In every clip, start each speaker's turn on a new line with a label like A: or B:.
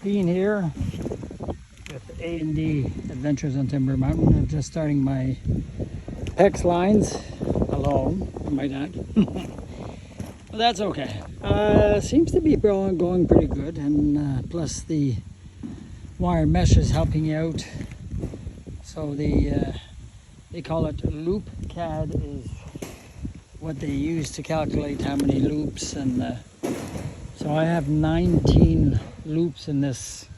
A: Being here with A&D Adventures on Timber Mountain. I'm just starting my PEX lines alone, my dad. But that's okay. Seems to be going pretty good, and plus the wire mesh is helping out. So they call it loop CAD is what they use to calculate how many loops, and so I have 19 loops in this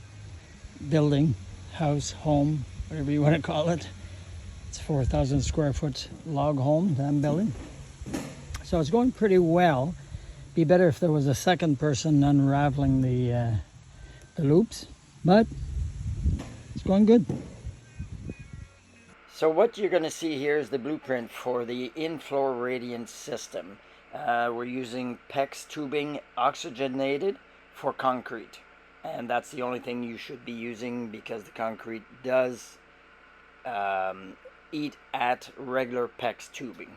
A: building, house, home, whatever you want to call it. It's a 4,000 square foot log home that I'm building. So it's going pretty well. Be better if there was a second person unraveling the loops, but it's going good. So what you're going to see here is the blueprint for the in-floor radiant system. We're using PEX tubing oxygenated for concrete, and that's the only thing you should be using because the concrete does eat at regular PEX tubing.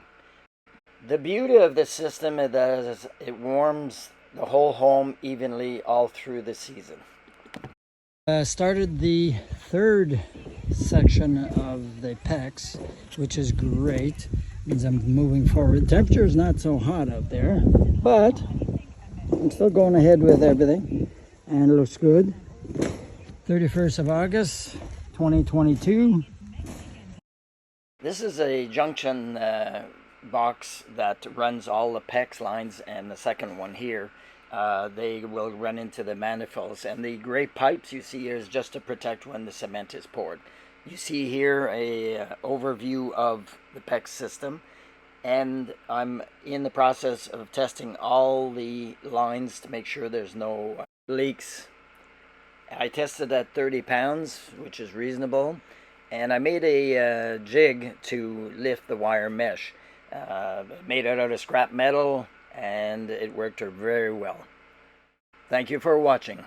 A: The beauty of this system is that it warms the whole home evenly all through the season. Started the third section of the PEX, which is great. Means I'm moving forward. Temperature is not so hot out there, but I'm still going ahead with everything, and it looks good. 31st of August, 2022. This is a junction box that runs all the PEX lines, and the second one here. They will run into the manifolds, and the gray pipes you see here is just to protect when the cement is poured. You see here a overview of the PEX system, and I'm in the process of testing all the lines to make sure there's no leaks. I tested at 30 pounds, which is reasonable, and I made a jig to lift the wire mesh. Made it out of scrap metal, and it worked very well. Thank you for watching.